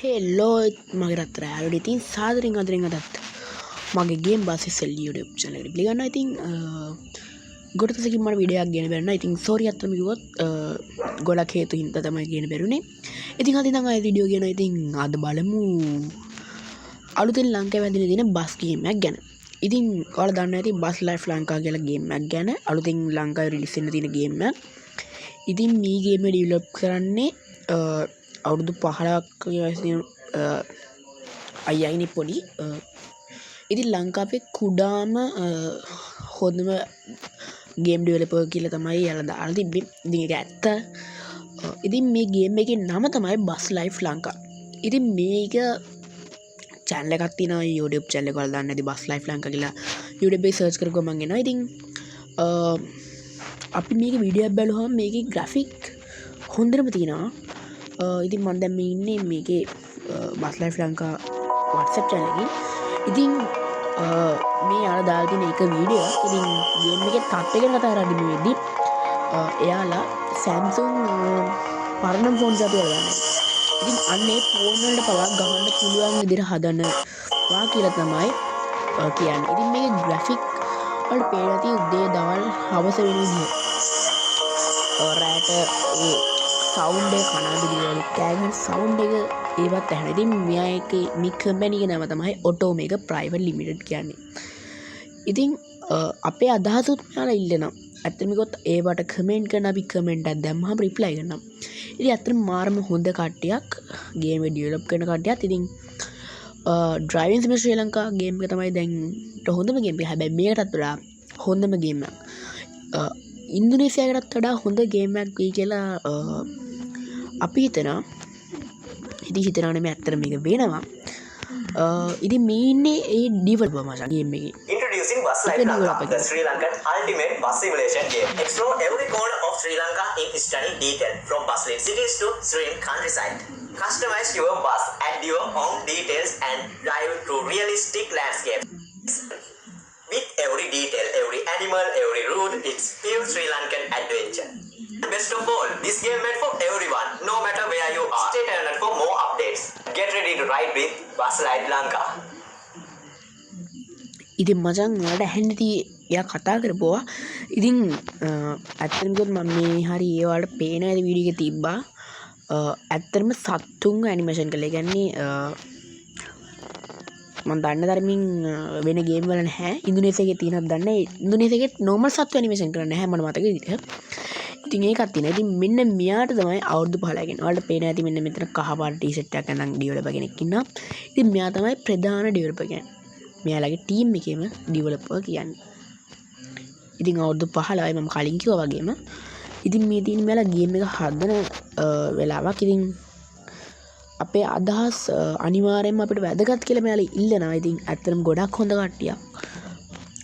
හෙල්ලෝ මගේ රත්තර ඇලුට ඉතින් සාදරින් අදරින් අදත් මගේ ගේම් බාසි සෙල් YouTube channel එකට පිළිගන්නවා. ඉතින් ගොඩක් මට වීඩියෝයක් ගෙන බැරිුණා. ඉතින් සෝරි අත්තම කිව්වොත් ගොඩක් හේතු හින්දා තමයි ගෙන බැරුනේ. ඉතින් අද ඉඳන් ආයෙ වීඩියෝ ගෙනවා. ඉතින් අද බලමු අලුතෙන් ලංකාවේ වැදින දින බස් ගේම් එකක් ගැන. ඉතින් ඔයාලා දන්නවා ඇති බස් ලයිෆ් ලංකා කියලා ගේම් එකක් ගැන අලුතෙන් ලංකාවේ රිලීස් වෙන්න තියෙන ගේම් එකක්. ඉතින් මේ ගේම් එක ඩෙවලොප් කරන්නේ අවුරුදු 15ක් වයසින් අයියයිනේ පොඩි. ඉතින් ලංකාවේ කුඩාම හොඳම ගේම් ඩෙවලොපර් කියලා තමයි යාලා දාලා තිබ්බේ. ඉතින් ඒක ඇත්ත. ඉතින් මේ ගේම් එකේ නම තමයි බස් ලයිෆ් ලංකා. ඉතින් මේක channel එකක් තියෙනවා YouTube channel එක වල දාන්න ඇති බස් ලයිෆ් ලංකා කියලා YouTube එකේ search කරගොම මම එනවා. ඉතින් අපි මේක වීඩියෝ එකක් බලුවහම මේකේ graphic හොඳටම තියෙනවා. ඉතින් මම දැන් මේ ඉන්නේ මේකේ bus life Lanka WhatsApp channel එකේ. ඉතින් මේ යාලා දාලා තියෙන එක වීඩියෝ එකක්. ඉතින් ගේම් එකේ තත්ත්වය ගැන කතා කරද්දි මේ වෙද්දි එයාලා Samsung පරණ ෆෝන්ස් අපි ගන්නවා. ඉතින් අන්නේ ෆෝන් වලට පවා ගහන්න පුළුවන් විදිහට හදනවා කියලා තමයි කියන්නේ. ඉතින් මේකේ graphic වල පේන ඇති උදේ දවල් හවස වෙන විදිහ. රැට ඒ සවුන්ඩ් එක කනදි වල කෑගහන සවුන්ඩ් එක ඒවත් ඇහෙන. ඉතින් මෙයාගේ මේ කම්පැනි එක නම තමයි ඔටෝමේගා ප්‍රයිවට් ලිමිටඩ් කියන්නේ. ඉතින් අපේ අදහසුත් මෙයාලා ඉල්ලනවා. ඇත්තටම කිව්වොත් ඒවට කමෙන්ට් කරන අපි කමෙන්ට් එකක් දැම්මම රිප්ලයි කරනවා. ඉතින් ඇත්තටම මාරම හොඳ කට්ටියක් ගේම් එක ඩෙවලොප් කරන කට්ටියත්. ඉතින් ඩ්‍රයිවිං සිම ශ්‍රී ලංකා ගේම් එක තමයි දැන් හොඳම ගේම් එක. හැබැයි මේකටත් වඩා හොඳම ගේම් එකක්. ඉන්දුනීසියාවටත් වඩා හොඳ ගේම් එකක් වෙයි කියලා අපි හිතනවා. ඉතින් හිතනවා නෙමෙයි ඇත්තටම මේක වෙනවා. ඉතින් මේ ඉන්නේ ඒ ඩෙවලොපර් මචං ගේම් එකේ. Introducing Bus Life Lanka, the Sri Lankan ultimate bus simulation game. Explore every corner of Sri Lanka in stunning detail, from bustling cities to serene countryside. Customize your bus at your own details and drive through realistic landscapes. With every detail, every animal, every route, it's pure Sri Lankan adventure. Best of all, this game made for everyone, no matter where you are. Stay tuned for more updates. Get ready to ride with Bus Life Lanka. ඉතින් මචං ඔයාලට ඇහෙන්න එයා කතා කරපුවා. ඉතින් ඇත්තටම කිව්වොත් මම මේ හරි ඒ වලට පේන ඇති වීඩියෝ එක තිබ්බා. ඇත්තටම සත්තුන්ව ඇනිමේෂන් කළා. ඒ කියන්නේ මම දන්න තරමින් වෙන ගේම් වල නැහැ. ඉන්දුනීසියාවේ තියෙනවද දන්නේ නැහැ. ඉන්දුනීසියාවේ නෝමල් සත්තු ඇනිමේෂන් කරන්නේ නැහැ මට මතක විදිහට. ඉතින් ඒකක් තියෙනවා. ඉතින් මෙන්න මෙයාට තමයි අවුරුදු 15 ගෙන. ඔයාලට පේන ඇති මෙන්න මෙතන කහ පාට ටී-ෂර්ට් එකක් අඳන් ඩෙවලොපර් කෙනෙක් ඉන්නවා. ඉතින් මෙයා තමයි ප්‍රධාන ඩෙවලොපර් කියන්නේ. මෙයාලගේ ටීම් එකේම ඩෙවලොපර් කියන්නේ. ඉතින් අවුරුදු 15යි මම කලින් කිව්වා වගේම. ඉතින් මේ තියෙන මෙයාලා ගේම් එක හදන වෙලාවක්. ඉතින් අපේ අදහස් අනිවාර්යයෙන්ම අපිට වැදගත් කියලා මෙයාලා ඉල්ලනවා. ඉතින් ඇත්තටම ගොඩක් හොඳ කට්ටියක්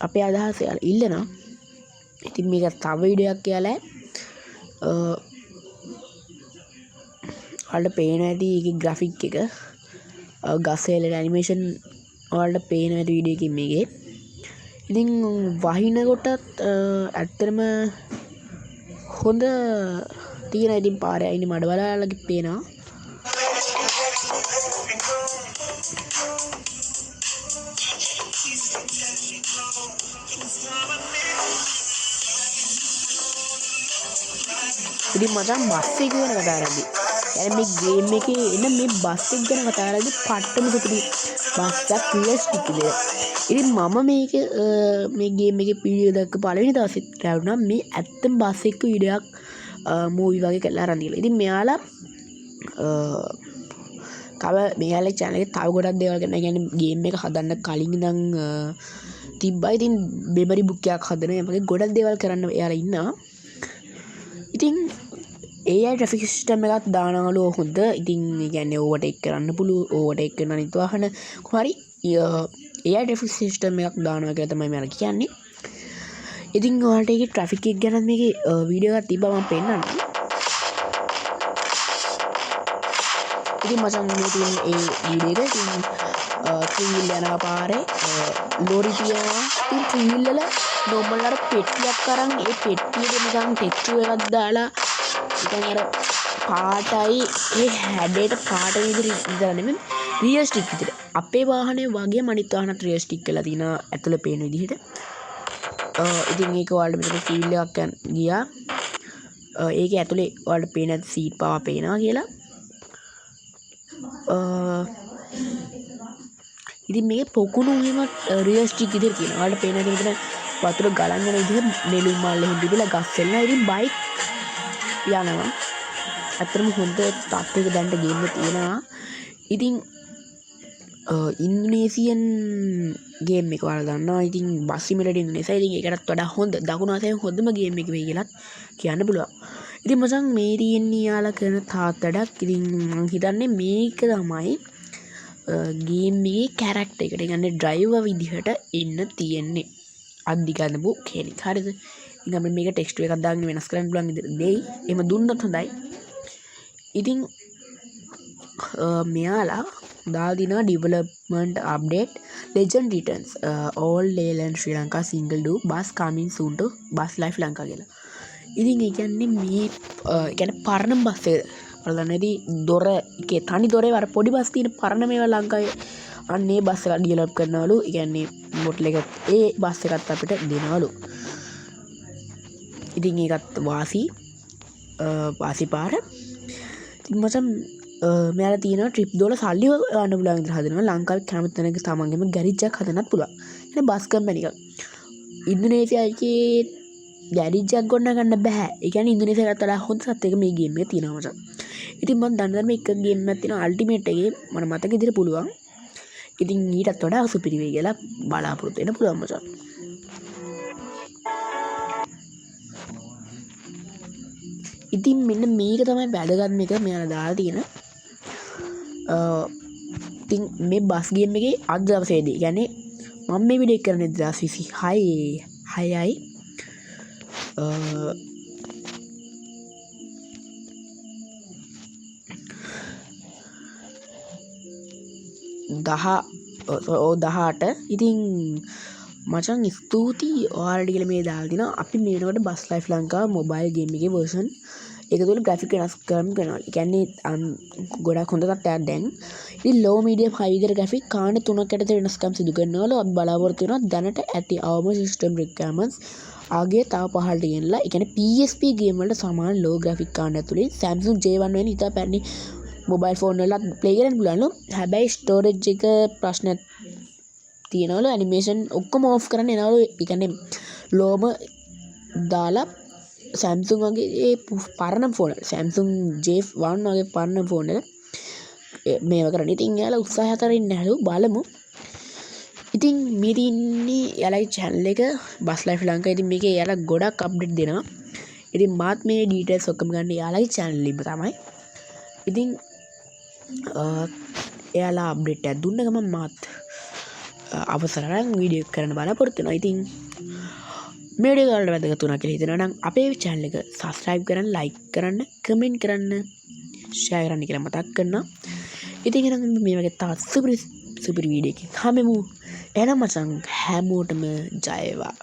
අපේ අදහස් එයාලා ඉල්ලනවා. ඉතින් මේක තව වීඩියෝ එකක් කියලා ඔයාලට පේන ඇති ඒකේ ග්‍රැෆික් එක ගස් වල ඇනිමේෂන් ඔයාලට පේන ඇති වීඩියෝ එකකින් මේකේ. ඉතින් වහිනකොටත් ඇත්තටම හොඳ තියෙන. ඉතින් පාරේ අයිනේ මඩ බලාලගේ පේනවා. ඉතින් මචං බස් එක ගැන කතා කරද්දි يعني මේ ගේම් එකේ එන මේ බස් එක ගැන කතා කරද්දි පට්ටම සුපිරි බස් එකක් රියලිස්ටික් විදියට. ඉතින් මම මේක මේ ගේම් එකේ වීඩියෝ දැක්ක පළවෙනි දවසෙත් රැවුණා මේ ඇත්තම බස් එක වීඩියෝ එකක් මූවි වගේ කරලා අරන් දීලා. ඉතින් මෙයාලා තව මෙයාලගේ channel එකේ තව ගොඩක් දේවල් කරනවා. කියන්නේ ගේම් එක හදන්න කලින් ඉඳන් තිබ්බා. ඉතින් මෙමරි බුක් එකක් හදන ඒ වගේ ගොඩක් දේවල් කරන්න එයාලා ඉන්නවා. ඉතින් AI graphic system එකක් දානවලු හොඳ. ඉතින් ඒ කියන්නේ ඕවර්ටේක් කරන්න පුළුවන්. ඕවර්ටේක් කරන අනිත් වාහන කොහරි AI graphic system එකක් දානවා කියලා තමයි මම කියන්නේ. ඉතින් ඔයාලට ඒකේ traffic එක ගැන මේකේ වීඩියෝ එකක් තිබ්බා මම පෙන්නන්නම්. ඉතින් මචං මේ තියෙන ඒ වීඩියෝ එක ඉතින් ත්‍රිවිල් යනවා පාරේ ලෝරි තියනවා. ඉතින් ත්‍රිවිල් වල normal අර පෙට්ටියක් අරන් ඒ පෙට්ටියේ නිකන් ටෙක්ස්චර් එකක් දාලා නිකන් අර පාටයි ඒ හැඩයට පාට විදිහට රියස්ටික් විදිහට අපේ වාහනේ වගේ අනිත් වාහනත් රියස්ටික් කරලා තිනා ඇතුළේ පේන විදිහට. ඉතින් ඒක ඔයාලට මෙතන ෆීල් එකක් ගියා. ඒක ඇතුළේ ඔයාලට පේන සීට් පාවා පේනවා කියලා. ඉතින් මේ පොකුණු එහෙම රියස්ටික් විදිහට තියෙනවා. ඔයාලට පේන දේ මෙතන වතුර ගලන් යන විදිහට නෙළුම් මල් එහෙම තිබිලා ගස් වෙනවා. ඉතින් බයික් යනවා. ඇත්තටම හොඳ තාත්තේක දැන්ට ගේම් එක තියෙනවා. ඉතින් ඉන්දුනීසියන් ගේම් එක ඔයාලා දන්නවා. ඉතින් බස් සිමුලේටර් ඉන්දුනීසියා. ඉතින් ඒකටත් වඩා හොඳ දකුණු ආසියාවේ හොඳම ගේම් එක වෙයි කියලාත් කියන්න පුළුවන්. ඉතින් මචං මේ තියෙන්නේ යාලා කරන තාත්තඩක්. ඉතින් මම හිතන්නේ මේක තමයි ගේම් එකේ කැරක්ටර් එකට. ඒ කියන්නේ ඩ්‍රයිවර් විදිහට ඉන්න තියෙන්නේ. අධිගන්නපු කෙනෙක්. හරිද? ඉතින් අපිට මේක ටෙක්ස්ට් එකක් දාගෙන වෙනස් කරන්න පුළුවන් විදිහට දෙයි. එහෙම දුන්නොත් හොඳයි. ඉතින් මෙයාලා දාලා දිනවා development update legend returns all Leyland Sri Lanka single do bus coming soon to bus life Lanka කියලා. ඉතින් ඒ කියන්නේ මේ කියන්නේ පරණ බස් එක. ඔයාලා දන්නේදී දොර එකේ තනි දොරේ වර පොඩි බස් තියෙන පරණ මේවා ලංකාවේ අන්නේ බස් එක ඩෙවලොප් කරනවලු. ඒ කියන්නේ මොඩල් එක ඒ බස් එකත් අපිට දෙනවලු. ඉතින් ඒකත් වාසි පාර. ඉතින් මචං මෙයාලා තියෙනවා ට්‍රිප් දොල සල්ලි ගන්න පුළුවන් විදිහට හදනවා. ලංකාවේ කැමති තැනක තමන්ගේම ගෑරේජ් එකක් හදන්නත් පුළුවන්. يعني බස් කම්පැනි එකක්. ඉන්දුනීසියාවේ ගෑරේජ් එකක් ගොඩනගන්න බෑ. ඒ කියන්නේ ඉන්දුනීසියාවට වඩා හොඳ සත්‍යයක මේ ගේම් එක තියෙනවා මචං. ඉතින් මම දන්න එක ගේම් එකක් තියෙනවා අල්ටිමේට් එකේ මම මතක විදිහට පුළුවන්. ඉතින් ඊටත් වඩා සුපිරි වෙයි කියලා බලාපොරොත්තු වෙන්න පුළුවන් මචං. ඉතින් මෙන්න මේක තමයි වැදගත්ම එක මෙයාලා දාලා තියෙන. ඉතින් මේ බස් ගේම් එකේ අද දවසේදී කියන්නේ මම මේ වීඩියෝ එක කරන්නේ 2026යි 18 ඉතින් මචං ස්තුතියි ඔයාලට කියලා මේ දාලා තිනවා. අපි මේ වෙනකොට bus life Lanka mobile game එකේ version එක තුළ ග්‍රැෆික් වෙනස් කරනවා. ඒ කියන්නේ ගොඩක් හොඳ තත්ත්වයක් දැන්. ඉතින් low medium high විතර ග්‍රැෆික් කාණ 3කට වෙනස්කම් සිදු කරනවලු. අපි බලාපොරොත්තු වෙනවා දැනට ඇති අවම system requirements ආගේ තව පහළට ගෙනලා ඒ කියන්නේ PSP ගේම් වලට සමාන low graphic කාණ ඇතුළේ Samsung J1 වෙන ඉතා පැරණි මොබයිල් ෆෝන් වලත් ප්ලේ කරන්න පුළුවන්ලු. හැබැයි ස්ටෝරේජ් එක ප්‍රශ්නයක් තියෙනවලු. ඇනිමේෂන් ඔක්කොම ඕෆ් කරන්න එනවලු. ඒ කියන්නේ ලෝම දාලා Samsung වගේ ඒ පරණ ෆෝන් Samsung J1 වගේ පරණ ෆෝන් වල මේව කරන්න. ඉතින් එයාලා උත්සාහය අතරින් නැලු බලමු. ඉතින් මේ තින්නේ එයාලගේ channel එක බස් ලයිෆ් ලංකා. ඉතින් මේකේ එයාලා ගොඩක් අප්ඩේට් දෙනවා. ඉතින් මාත් මේ ඩීටේල්ස් ඔක්කොම ගන්න එයාලගේ channel එකෙන් තමයි. ඉතින් එයාලා අප්ඩේට් එකක් දුන්න ගමන් මාත් අවසරයෙන් වීඩියෝ කරන්න බලාපොරොත්තු වෙනවා. ඉතින් මේ වීඩියෝ වලට වැදගත් වුණා කියලා හිතනවා නම් අපේ channel එක subscribe කරන්න, like කරන්න, comment කරන්න, share කරන්න කියලා මතක් කරනවා. ඉතින් එහෙනම් මේ වගේ තවත් සුපිරි වීඩියෝ එකකින් හමෙමු. එහෙනම් මචං හැමෝටම ජය වේවා.